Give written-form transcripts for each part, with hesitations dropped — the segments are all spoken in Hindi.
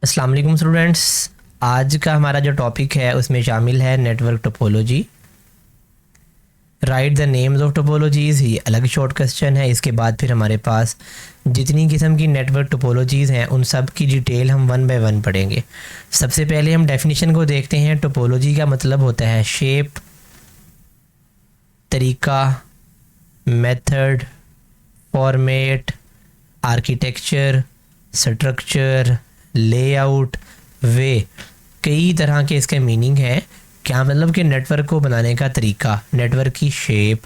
अस्सलाम वालेकुम स्टूडेंट्स। आज का हमारा जो टॉपिक है उसमें शामिल है network topology. Right the names of topologies, ये अलग शॉर्ट क्वेश्चन है। इसके बाद फिर हमारे पास जितनी किस्म की नेटवर्क टोपोलॉजीज़ हैं उन सब की डिटेल हम वन बाय वन पढ़ेंगे। सबसे पहले हम डेफिनेशन को देखते हैं। टोपोलॉजी का मतलब होता है शेप, तरीका, method, format, architecture, structure, layout, way. कई तरह के इसके मीनिंग है। क्या मतलब कि नेटवर्क को बनाने का तरीका, नेटवर्क की शेप,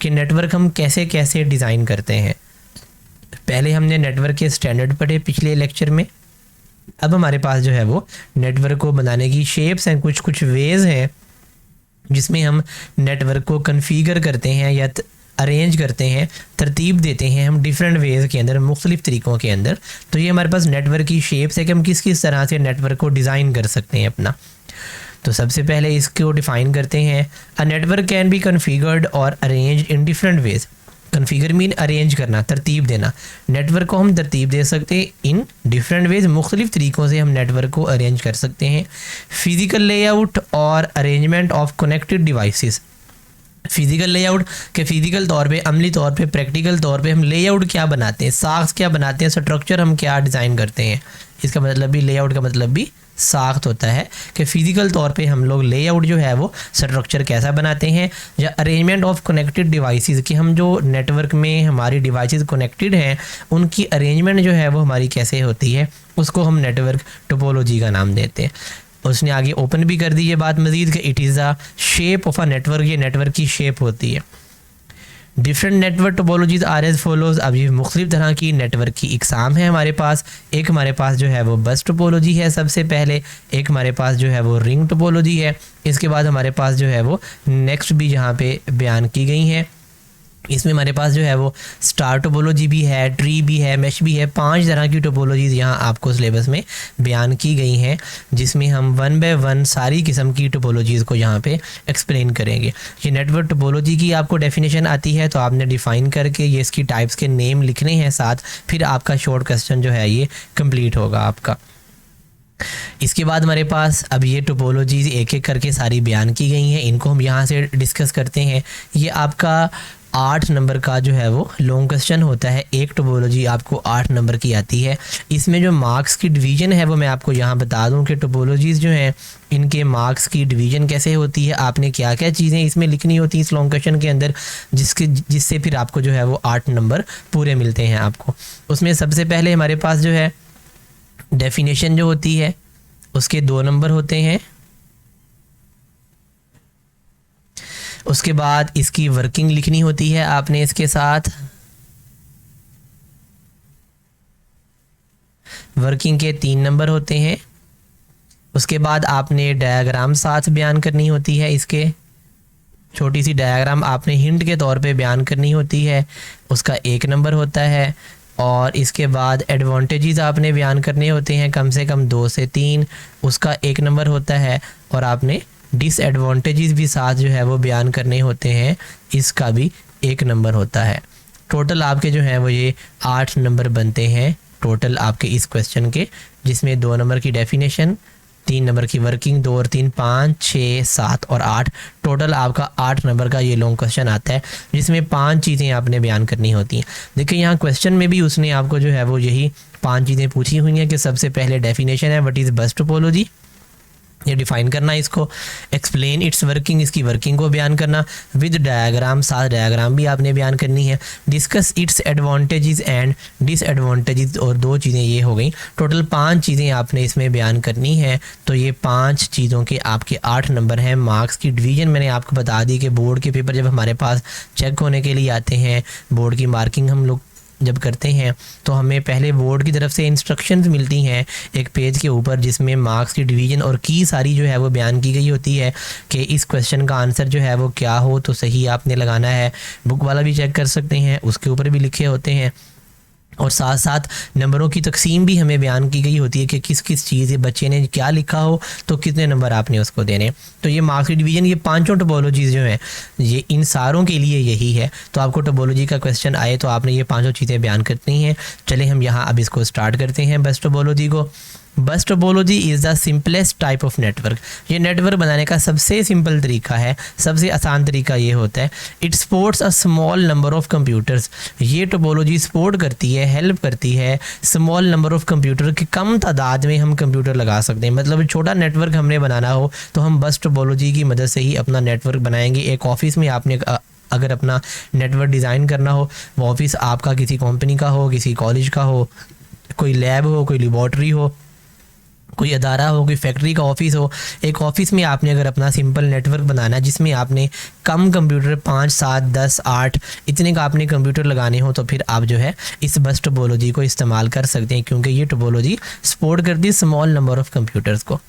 कि नेटवर्क हम कैसे कैसे डिज़ाइन करते हैं। पहले हमने नेटवर्क के स्टैंडर्ड पढ़े पिछले लेक्चर में। अब हमारे पास जो है वो नेटवर्क को बनाने की शेप्स हैं, कुछ कुछ वेज़ हैं जिसमें हम नेटवर्क को कन्फिगर करते हैं या अरेंज करते हैं, तरतीब देते हैं हम डिफरेंट वेज़ के अंदर, मुख्तलिफ़ तरीक़ों के अंदर। तो ये हमारे पास नेटवर्क की शेप्स है कि हम किस किस तरह से नेटवर्क को डिज़ाइन कर सकते हैं अपना। तो सबसे पहले इसको डिफ़ाइन करते हैं। A network can be configured और arrange in different ways. Configure mean arrange करना, तरतीब देना। नेटवर्क को हम तरतीब दे सकते हैं इन डिफरेंट वेज़, मुख्तलिफ़ तरीक़ों से हम नेटवर्क को अरेंज कर सकते हैं। फ़िज़िकल लेआउट और arrangement of connected devices. Physical layout के फ़िज़िकल तौर पे, अमली तौर पे, प्रैक्टिकल तौर पे हम लेआउट क्या बनाते हैं, साख्त क्या बनाते हैं, स्ट्रक्चर हम क्या डिज़ाइन करते हैं। इसका मतलब भी, लेआउट का मतलब भी साख्त होता है कि फ़िज़िकल तौर पे हम लोग लेआउट जो है वो स्ट्रक्चर कैसा बनाते हैं। या अरेंजमेंट ऑफ कनेक्टेड डिवाइसेस, कि हम जो नेटवर्क में हमारी डिवाइसेस कनेक्टेड हैं उनकी अरेंजमेंट जो है वो हमारी कैसे होती है, उसको हम नेटवर्क टोपोलॉजी का नाम देते हैं। उसने आगे ओपन भी कर दी ये बात मज़ीद कि it is the shape of a network, ये नेटवर्क की शेप होती है। Different network topologies are as follows. अब ये मुख्तलिफ तरह की नेटवर्क की इकसाम है हमारे पास। एक हमारे पास जो है वो बस टोपोलॉजी है सबसे पहले, एक हमारे पास जो है वो रिंग टोपोलॉजी है। इसके बाद हमारे पास जो है वो नेक्स्ट भी जहाँ पे बयान की गई हैं। इसमें हमारे पास जो है वो स्टार टोपोलॉजी भी है, ट्री भी है, मैश भी है। 5 तरह की टोपोलॉजीज़ यहाँ आपको सिलेबस में बयान की गई हैं, जिसमें हम वन बाय वन सारी किस्म की टोपोलॉजीज़ को यहाँ पे एक्सप्लेन करेंगे। ये नेटवर्क टोपोलॉजी की आपको डेफिनेशन आती है तो आपने डिफ़ाइन करके ये इसकी टाइप्स के नेम लिखने हैं साथ, फिर आपका शॉर्ट क्वेश्चन जो है ये कंप्लीट होगा आपका। इसके बाद हमारे पास अब ये टोपोलॉजीज़ एक एक करके सारी बयान की गई हैं, इनको हम यहाँ से डिस्कस करते हैं। ये आपका 8 नंबर का जो है वो लॉन्ग क्वेश्चन होता है। एक टोपोलॉजी आपको 8 नंबर की आती है। इसमें जो मार्क्स की डिवीज़न है वो मैं आपको यहाँ बता दूँ कि टोपोलॉजीज़ जो हैं इनके मार्क्स की डिवीज़न कैसे होती है, आपने क्या क्या चीज़ें इसमें लिखनी होती हैं इस लॉन्ग क्वेश्चन के अंदर, जिससे फिर आपको जो है वो 8 नंबर पूरे मिलते हैं आपको। उसमें सबसे पहले हमारे पास जो है डेफिनेशन जो होती है उसके 2 नंबर होते हैं। उसके बाद इसकी वर्किंग लिखनी होती है आपने इसके साथ। वर्किंग के 3 नंबर होते हैं। उसके बाद आपने डायग्राम साथ बयान करनी होती है। इसके छोटी सी डायग्राम आपने हिंट के तौर पे बयान करनी होती है, उसका 1 नंबर होता है। और इसके बाद एडवांटेजेस आपने बयान करने होते हैं कम से कम 2 से 3, उसका 1 नंबर होता है। और आपने डिसएडवांटेजेस भी साथ जो है वो बयान करने होते हैं, इसका भी 1 नंबर होता है। टोटल आपके जो हैं वो ये 8 नंबर बनते हैं टोटल आपके इस क्वेश्चन के, जिसमें 2 नंबर की डेफिनेशन, 3 नंबर की वर्किंग, 2 और 3 5 6 7 और 8, टोटल आपका 8 नंबर का ये लॉन्ग क्वेश्चन आता है, जिसमें 5 चीज़ें आपने बयान करनी होती हैं। देखिए यहाँ क्वेश्चन में भी उसने आपको जो है वो यही 5 चीज़ें पूछी हुई हैं कि सबसे पहले डेफिनेशन है व्हाट इज़ बस टोपोलॉजी, ये डिफ़ाइन करना इसको, एक्सप्लेन इट्स वर्किंग, इसकी वर्किंग को बयान करना, विद डायग्राम, साथ डायग्राम भी आपने बयान करनी है, discuss its advantages and disadvantages, और 2 चीज़ें ये हो गई। टोटल 5 चीज़ें आपने इसमें बयान करनी है। तो ये 5 चीज़ों के आपके 8 नंबर हैं। मार्क्स की डिवीज़न मैंने आपको बता दी कि बोर्ड के पेपर जब हमारे पास चेक होने के लिए आते हैं, बोर्ड की मार्किंग हम लोग जब करते हैं तो हमें पहले बोर्ड की तरफ से इंस्ट्रक्शंस मिलती हैं एक पेज के ऊपर, जिसमें मार्क्स की डिवीज़न और की सारी जो है वो बयान की गई होती है कि इस क्वेश्चन का आंसर जो है वो क्या हो तो सही आपने लगाना है। बुक वाला भी चेक कर सकते हैं, उसके ऊपर भी लिखे होते हैं। और साथ साथ नंबरों की तकसीम भी हमें बयान की गई होती है कि किस किस चीज़ बच्चे ने क्या लिखा हो तो कितने नंबर आपने उसको देने। तो ये मार्क्स की डिवीज़न, ये 5 टोपोलॉजीज़ जो हैं ये इन सारों के लिए यही है। तो आपको टोपोलॉजी का क्वेश्चन आए तो आपने ये 5 चीज़ें बयान करनी हैं। चले हम यहाँ अब इसको स्टार्ट करते हैं बस टोपोलॉजी को। बस topology is the simplest type of network. ये नेटवर्क बनाने का सबसे सिंपल तरीका है, सबसे आसान तरीका ये होता है। It supports a small number of computers. ये टोपोलॉजी सपोर्ट करती है, हेल्प करती है स्मॉल नंबर ऑफ कंप्यूटर की, कम तादाद में हम कंप्यूटर लगा सकते हैं। मतलब छोटा नेटवर्क हमने बनाना हो तो हम बस टोपोलॉजी की मदद से ही अपना नेटवर्क बनाएंगे। एक ऑफिस में आपने अगर अपना नेटवर्क डिज़ाइन करना हो, वो ऑफिस आपका किसी कंपनी का हो, किसी कॉलेज का हो, कोई लैब हो, कोई लेबॉर्ट्री हो, कोई अदारा हो, कोई फैक्ट्री का ऑफिस हो, एक ऑफिस में आपने अगर अपना सिंपल नेटवर्क बनाना है जिसमें आपने कम कंप्यूटर 5, 7, 10, 8 इतने का आपने कंप्यूटर लगाने हो, तो फिर आप जो है इस बस टोपोलॉजी को इस्तेमाल कर सकते हैं, क्योंकि ये टोपोलॉजी सपोर्ट करती है स्मॉल नंबर ऑफ कंप्यूटर्स को।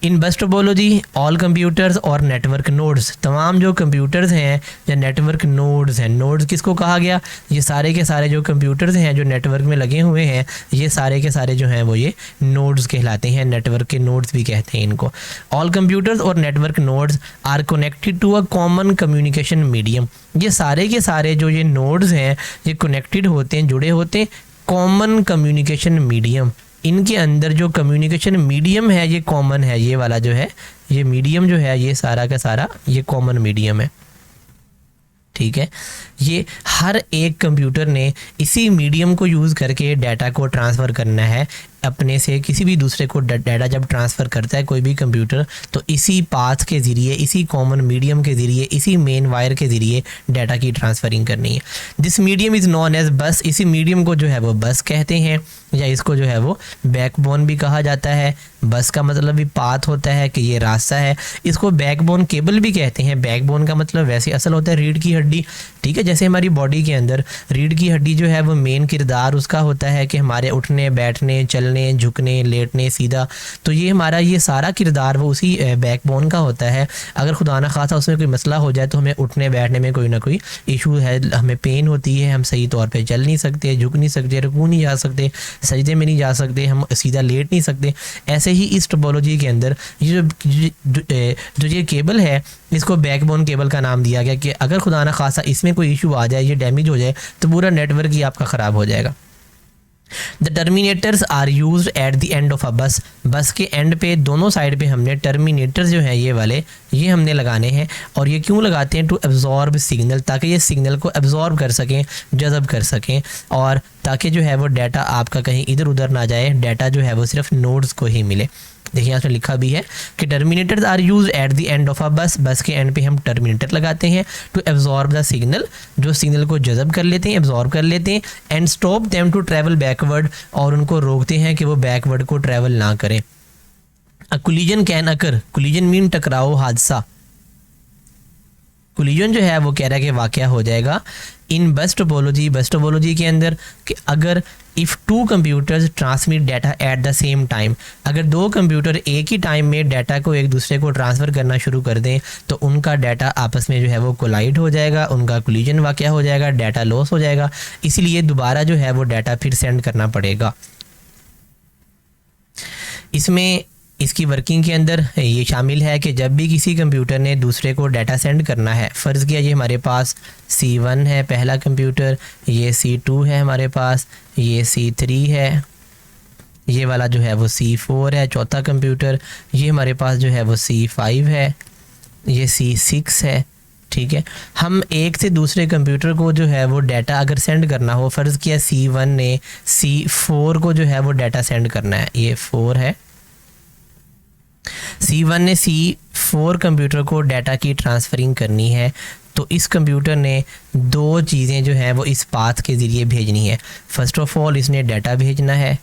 इन बस टोपोलॉजी ऑल कंप्यूटर्स और नेटवर्क नोड्स, तमाम जो कंप्यूटर्स हैं या नेटवर्क नोड्स हैं, नोड्स किसको कहा गया, ये सारे के सारे जो कंप्यूटर्स हैं जो नेटवर्क में लगे हुए हैं, ये सारे के सारे जो हैं वो ये नोड्स कहलाते हैं, नेटवर्क के नोड्स भी कहते हैं इनको। ऑल कंप्यूटर्स और network nodes are connected to a common communication medium. ये सारे के सारे जो ये नोड्स हैं ये कनेक्टेड होते हैं, जुड़े होते हैं कॉमन कम्युनिकेशन मीडियम। इनके अंदर जो कम्युनिकेशन मीडियम है ये कॉमन है, ये वाला जो है ये मीडियम जो है ये सारा का सारा ये कॉमन मीडियम है, ठीक है। ये हर एक कंप्यूटर ने इसी मीडियम को यूज़ करके डाटा को ट्रांसफ़र करना है अपने से किसी भी दूसरे को। डाटा जब ट्रांसफ़र करता है कोई भी कंप्यूटर तो इसी पाथ के ज़रिए, इसी कॉमन मीडियम के ज़रिए, इसी मेन वायर के ज़रिए डाटा की ट्रांसफरिंग करनी है। This medium is known as bus. इसी मीडियम को जो है वो बस कहते हैं, या इसको जो है वो बैकबोन भी कहा जाता है। बस का मतलब भी पाथ होता है कि ये रास्ता है। इसको बैकबोन केबल भी कहते हैं। बैकबोन का मतलब वैसे असल होता है रीढ़ की हड्डी, ठीक है। जैसे हमारी बॉडी के अंदर रीढ़ की हड्डी जो है वो मेन किरदार उसका होता है कि हमारे उठने, बैठने, चलने, झुकने, लेटने, सीधा, तो ये हमारा ये सारा किरदार वो उसी बैकबोन का होता है। अगर खुदा न खासा उसमें कोई मसला हो जाए तो हमें उठने बैठने में कोई ना कोई इशू है, हमें पेन होती है, हम सही तौर पे चल नहीं सकते, झुक नहीं सकते, रुकू नहीं जा सकते, सजदे में नहीं जा सकते, हम सीधा लेट नहीं सकते। ऐसे ही इस टोपोलॉजी के अंदर ये जो ये केबल है इसको बैकबोन केबल का नाम दिया गया कि अगर खुदा न खासा इसमें कोई इशू आ जाए, ये डैमेज हो जाए, तो पूरा नेटवर्क ही आपका ख़राब हो जाएगा। The terminators are use at the end of a bus. Bus के एंड पे दोनों साइड पे हमने टर्मिनेटर्स जो हैं ये वाले ये हमने लगाने हैं। और ये क्यों लगाते हैं? टू एब्जॉर्ब सिग्नल, ताकि ये सिग्नल को एब्जॉर्ब कर सकें, जज़ब कर सकें, और ताकि जो है वो डाटा आपका कहीं इधर उधर ना जाए, डाटा जो है वो सिर्फ नोड्स को ही मिले। देखिए यहाँ पे लिखा भी है कि terminators are use at the end of a bus. Bus के एंड पे हम टर्मिनेटर लगाते हैं टू एब्जॉर्ब द सिग्नल, जो सिग्नल को जज़ब कर लेते हैं, एब्जॉर्ब कर लेते हैं, and stop them to travel backward, और उनको रोकते हैं कि वो बैकवर्ड को ट्रैवल ना करें। A collision can occur, collision mean टकराव, हादसा। कोलिजन जो है वो कह रहा है कि वाक़या हो जाएगा इन बस टोपोलॉजी के अंदर कि अगर if two computers transmit data at the same time, अगर दो कंप्यूटर एक ही टाइम में डाटा को एक दूसरे को ट्रांसफ़र करना शुरू कर दें तो उनका डाटा आपस में जो है वो कोलाइड हो जाएगा, उनका कोलिजन वाक़या हो जाएगा, डाटा लॉस हो जाएगा। इसीलिए दोबारा जो है वो डाटा फिर सेंड करना पड़ेगा। इसमें इसकी वर्किंग के अंदर ये शामिल है कि जब भी किसी कंप्यूटर ने दूसरे को डाटा सेंड करना है, फ़र्ज़ किया ये हमारे पास C1 है पहला कंप्यूटर, ये C2 है हमारे पास, ये C3 है, ये वाला जो है वो C4 है चौथा कंप्यूटर, ये हमारे पास जो है वो C5 है, ये C6 है, ठीक है। हम एक से दूसरे कंप्यूटर को जो है वो डाटा अगर सेंड करना हो, फ़र्ज़ किया C1 ने C4 को जो है वो डाटा सेंड करना है, ये 4 है, C1 ने C4 कंप्यूटर को डाटा की ट्रांसफरिंग करनी है, तो इस कंप्यूटर ने दो चीज़ें जो हैं वो इस पाथ के ज़रिए भेजनी है। फ़र्स्ट ऑफ ऑल इसने डाटा भेजना है,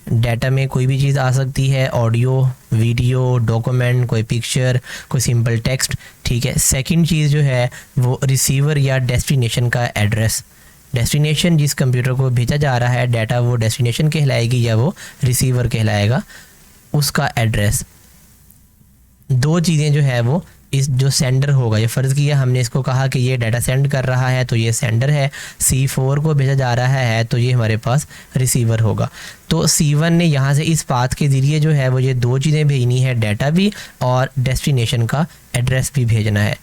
डाटा में कोई भी चीज़ आ सकती है, ऑडियो, वीडियो, डॉक्यूमेंट, कोई पिक्चर, कोई सिंपल टेक्स्ट, ठीक है। सेकंड चीज़ जो है वो रिसीवर या डेस्टिनेशन का एड्रेस, डेस्टिनेशन जिस कंप्यूटर को भेजा जा रहा है डाटा वो डेस्टिनेशन कहलाएगी या वो रिसीवर कहलाएगा, उसका एड्रेस। दो चीज़ें जो है वो इस जो सेंडर होगा, ये फ़र्ज़ किया हमने इसको कहा कि ये डाटा सेंड कर रहा है तो ये सेंडर है, C4 को भेजा जा रहा है तो ये हमारे पास रिसीवर होगा। तो C1 ने यहाँ से इस पाथ के ज़रिए जो है वो ये दो चीज़ें भेजनी है, डाटा भी और डेस्टिनेशन का एड्रेस भी भेजना है।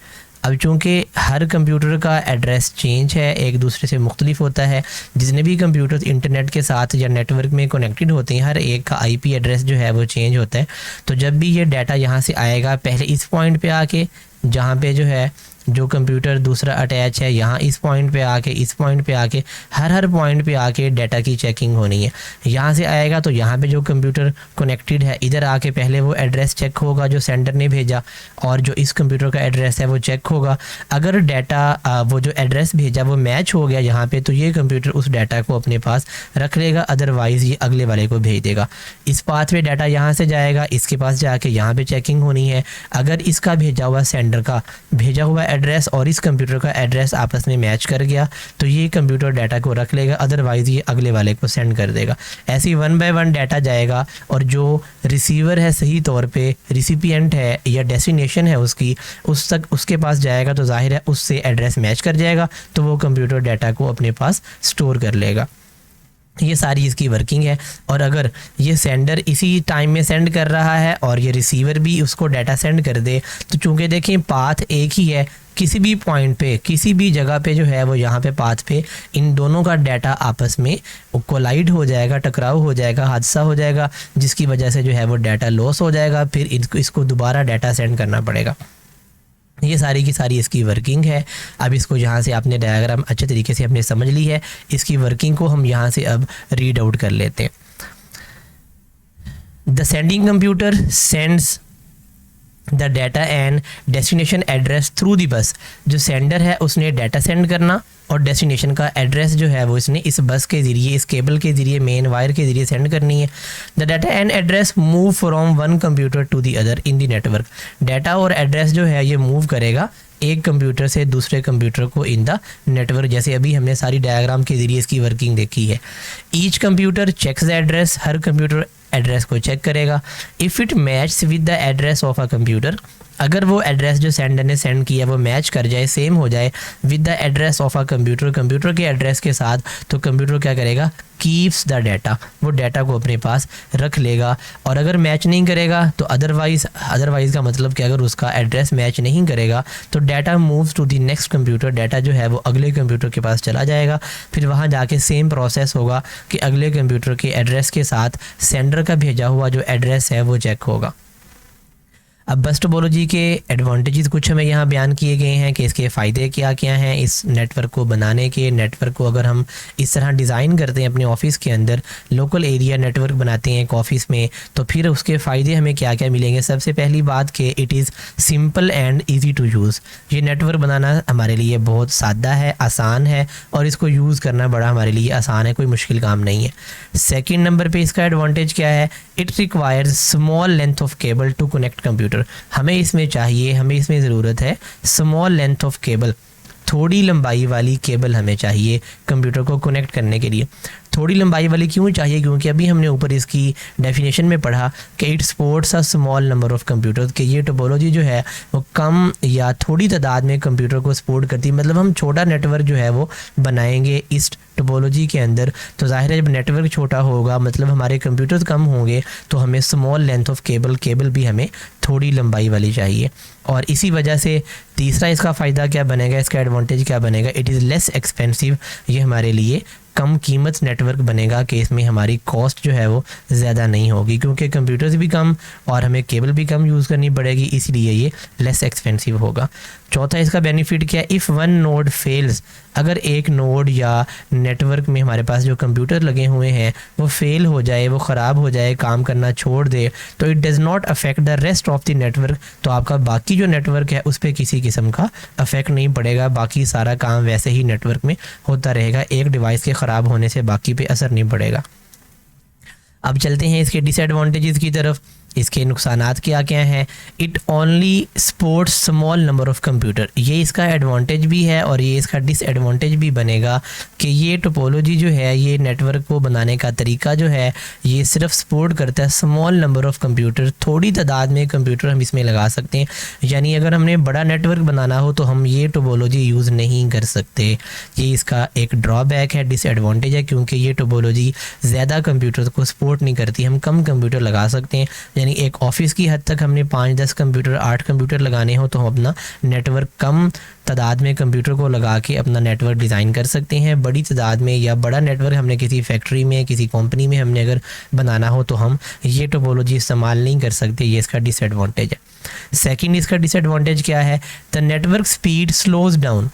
अब चूँकि हर कंप्यूटर का एड्रेस चेंज है, एक दूसरे से मुख्तलिफ होता है, जितने भी कंप्यूटर इंटरनेट के साथ या नेटवर्क में कनेक्टेड होते हैं हर एक का IP एड्रेस जो है वो चेंज होता है। तो जब भी ये डाटा यहाँ से आएगा, पहले इस पॉइंट पे आके जहाँ पे जो है जो कंप्यूटर दूसरा अटैच है, यहाँ इस पॉइंट पे आके, इस पॉइंट पे आके, हर पॉइंट पे आके डाटा की चेकिंग होनी है। यहाँ से आएगा तो यहाँ पे जो कंप्यूटर कनेक्टेड है इधर आके पहले वो एड्रेस चेक होगा जो सेंडर ने भेजा, और जो इस कंप्यूटर का एड्रेस है वो चेक होगा। अगर डाटा वो जो एड्रेस भेजा वो मैच हो गया यहाँ पे, तो ये कंप्यूटर उस डाटा को अपने पास रख लेगा, अदरवाइज़ ये अगले वाले को भेज देगा। इस पाथ पे डाटा यहाँ से जाएगा, इसके पास जाके यहाँ पे चेकिंग होनी है। अगर इसका भेजा हुआ सेंडर का भेजा हुआ एड्रेस और इस कंप्यूटर का एड्रेस आपस में मैच कर गया तो ये कंप्यूटर डाटा को रख लेगा, अदरवाइज़ ये अगले वाले को सेंड कर देगा। ऐसे ही 1 बाय 1 डाटा जाएगा, और जो रिसीवर है सही तौर पे रिसिपिएंट है या डेस्टिनेशन है उसकी, उस तक उसके पास जाएगा तो जाहिर है उससे एड्रेस मैच कर जाएगा, तो वो कंप्यूटर डाटा को अपने पास स्टोर कर लेगा। ये सारी इसकी वर्किंग है। और अगर ये सेंडर इसी टाइम में सेंड कर रहा है और ये रिसीवर भी उसको डाटा सेंड कर दे, तो चूँकि देखें पाथ एक ही है, किसी भी पॉइंट पे किसी भी जगह पे जो है वो यहाँ पे पाथ पे इन दोनों का डाटा आपस में कोलाइड हो जाएगा, टकराव हो जाएगा, हादसा हो जाएगा, जिसकी वजह से जो है वो डाटा लॉस हो जाएगा, फिर इसको दोबारा डाटा सेंड करना पड़ेगा। ये सारी की सारी इसकी वर्किंग है। अब इसको यहाँ से आपने डायग्राम अच्छे तरीके से हमने समझ ली है, इसकी वर्किंग को हम यहाँ से अब रीड आउट कर लेते हैं। The sending computer sends the data and destination address through the बस। जो सेंडर है उसने डाटा सेंड करना और डेस्टिनेशन का एड्रेस जो है वो इसने इस बस के ज़रिए, इस केबल के ज़रिए, मेन वायर के ज़रिए सेंड करनी है। The data and address move from one computer to the other in the network. Data और एड्रेस जो है ये मूव करेगा एक कंप्यूटर से दूसरे कंप्यूटर को इन द नेटवर्क, जैसे अभी हमने सारी डायग्राम के ज़रिए इसकी वर्किंग देखी है। Each computer checks the address. हर कंप्यूटर एड्रेस को चेक करेगा। If it match with the address of a computer, अगर वो एड्रेस जो सेंडर ने सेंड किया वो मैच कर जाए, सेम हो जाए with the address of a computer, computer के एड्रेस के साथ, तो कंप्यूटर क्या करेगा, कीप्स द डाटा, वो डाटा को अपने पास रख लेगा। और अगर मैच नहीं करेगा तो अदरवाइज़ का मतलब कि अगर उसका एड्रेस मैच नहीं करेगा तो data moves to the next computer, data जो है वो अगले कंप्यूटर के पास चला जाएगा। फिर वहाँ जाके सेम प्रोसेस होगा कि अगले कंप्यूटर के एड्रेस के साथ सेंडर का भेजा हुआ जो एड्रेस है वो चेक होगा। अब बस टोपोलॉजी के एडवांटेजेस कुछ हमें यहाँ बयान किए गए हैं कि इसके फ़ायदे क्या क्या हैं इस नेटवर्क को बनाने के। नेटवर्क को अगर हम इस तरह डिज़ाइन करते हैं अपने ऑफिस के अंदर, लोकल एरिया नेटवर्क बनाते हैं एक ऑफिस में, तो फिर उसके फ़ायदे हमें क्या क्या मिलेंगे। सबसे पहली बात कि it is simple and easy to use. ये नेटवर्क बनाना हमारे लिए बहुत सादा है, आसान है, और इसको यूज़ करना बड़ा हमारे लिए आसान है, कोई मुश्किल काम नहीं है। सेकेंड नंबर पर इसका एडवांटेज क्या है, it requires small length of cable to connect computer. हमें इसमें ज़रूरत है स्मॉल लेंथ ऑफ केबल, थोड़ी लंबाई वाली केबल हमें चाहिए कंप्यूटर को कनेक्ट करने के लिए। थोड़ी लंबाई वाली क्यों चाहिए, क्योंकि अभी हमने ऊपर इसकी डेफिनेशन में पढ़ा कि it supports a small number of computer, कि ये टोपोलॉजी जो है वो कम या थोड़ी तादाद में कंप्यूटर को सपोर्ट करती है। मतलब हम छोटा नेटवर्क जो है वो बनाएंगे इस टोपोलॉजी के अंदर, तो जाहिर है जब नेटवर्क छोटा होगा मतलब हमारे कंप्यूटर्स कम होंगे, तो हमें स्मॉल लेंथ ऑफ केबल भी हमें थोड़ी लंबाई वाली चाहिए। और इसी वजह से तीसरा इसका फ़ायदा क्या बनेगा, इसका एडवांटेज क्या बनेगा, इट इज़ लेस एक्सपेंसिव। ये हमारे लिए कम कीमत नेटवर्क बनेगा कि इसमें हमारी कॉस्ट जो है वो ज़्यादा नहीं होगी, क्योंकि कंप्यूटर्स भी कम और हमें केबल भी कम यूज़ करनी पड़ेगी, इसलिए ये लेस एक्सपेंसिव होगा। चौथा इसका बेनिफिट क्या है, इफ़ वन नोड फेल्स, अगर एक नोड या नेटवर्क में हमारे पास जो कंप्यूटर लगे हुए हैं वो फेल हो जाए, वो ख़राब हो जाए, काम करना छोड़ दे, तो it does not affect the rest of the network. तो आपका बाकी जो नेटवर्क है उस पर किसी किस्म का अफेक्ट नहीं पड़ेगा, बाकी सारा काम वैसे ही नेटवर्क में होता रहेगा, एक डिवाइस के ख़राब होने से बाकी पे असर नहीं पड़ेगा। अब चलते हैं इसके डिसएडवांटेजेस की तरफ। इसके नुकसानात क्या क्या हैं, it only supports small number of computer, ये इसका एडवांटेज भी है और ये इसका डिसएडवांटेज भी बनेगा कि ये टोपोलॉजी जो है, ये नेटवर्क को बनाने का तरीका जो है, ये सिर्फ सपोर्ट करता है स्मॉल नंबर ऑफ़ कंप्यूटर, थोड़ी तादाद में कंप्यूटर हम इसमें लगा सकते हैं। यानी अगर हमने बड़ा नेटवर्क बनाना हो तो हम ये टोपोलॉजी यूज़ नहीं कर सकते। ये इसका एक ड्रॉबैक है, डिसएडवांटेज है, क्योंकि ये टोपोलॉजी ज़्यादा कंप्यूटर को सपोर्ट नहीं करती, हम कम कंप्यूटर लगा सकते हैं। यानी एक ऑफिस की हद तक हमने 5-10 कंप्यूटर 8 कंप्यूटर लगाने हो तो हम अपना नेटवर्क कम तादाद में कंप्यूटर को लगा के अपना नेटवर्क डिज़ाइन कर सकते हैं। बड़ी तादाद में या बड़ा नेटवर्क हमने किसी फैक्ट्री में किसी कंपनी में हमने अगर बनाना हो तो हम ये टोपोलॉजी इस्तेमाल नहीं कर सकते, ये इसका डिसएडवांटेज है। सेकंड इसका डिसएडवांटेज क्या है, the network speed slows down.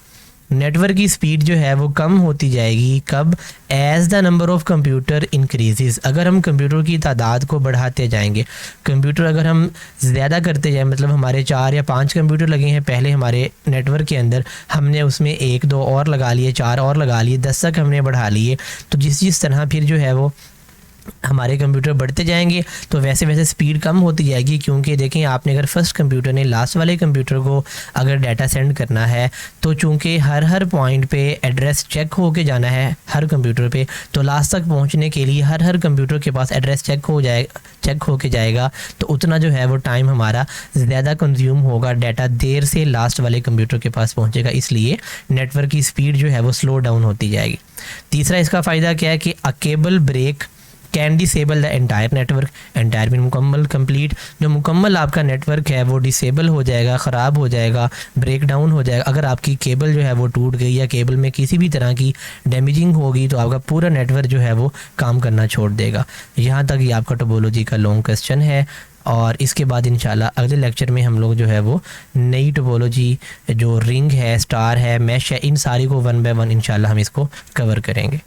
Network की स्पीड जो है वो कम होती जाएगी कब, as the number of computer increases. अगर हम कंप्यूटर की तादाद को बढ़ाते जाएंगे, कंप्यूटर अगर हम ज़्यादा करते जाएं, मतलब हमारे 4 या 5 कंप्यूटर लगे हैं पहले हमारे नेटवर्क के अंदर, हमने उसमें 1-2 और लगा लिए, 4 और लगा लिए, 10 तक हमने बढ़ा लिए, तो जिस तरह फिर जो है वो हमारे कंप्यूटर बढ़ते जाएंगे तो वैसे वैसे स्पीड कम होती जाएगी। क्योंकि देखें आपने अगर फर्स्ट कंप्यूटर ने लास्ट वाले कंप्यूटर को अगर डाटा सेंड करना है तो चूँकि हर पॉइंट पे एड्रेस चेक हो के जाना है हर कंप्यूटर पे, तो लास्ट तक पहुंचने के लिए हर कंप्यूटर के पास एड्रेस चेक हो के जाएगा, तो उतना जो है वो टाइम हमारा ज़्यादा कंज्यूम होगा, डाटा देर से लास्ट वाले कंप्यूटर के पास पहुँचेगा, इसलिए नेटवर्क की स्पीड जो है वो स्लो डाउन होती जाएगी। तीसरा इसका फ़ायदा क्या है कि a cable break can disable the entire network. Entire mean मुकम्मल, कंप्लीट, जो मुकम्मल आपका नेटवर्क है वो डिसेबल हो जाएगा, ख़राब हो जाएगा, ब्रेक डाउन हो जाएगा। अगर आपकी केबल जो है वो टूट गई या केबल में किसी भी तरह की डैमेजिंग होगी तो आपका पूरा नेटवर्क जो है वो काम करना छोड़ देगा। यहाँ तक ये आपका टोपोलॉजी का लॉन्ग क्वेश्चन है, और इसके बाद इंशाल्लाह अगले लेक्चर में हम लोग जो है वो नई टोपोलॉजी जो रिंग है, स्टार है, मैश है, इन सारी को 1 बाय 1 इंशाल्लाह हम इसको कवर करेंगे।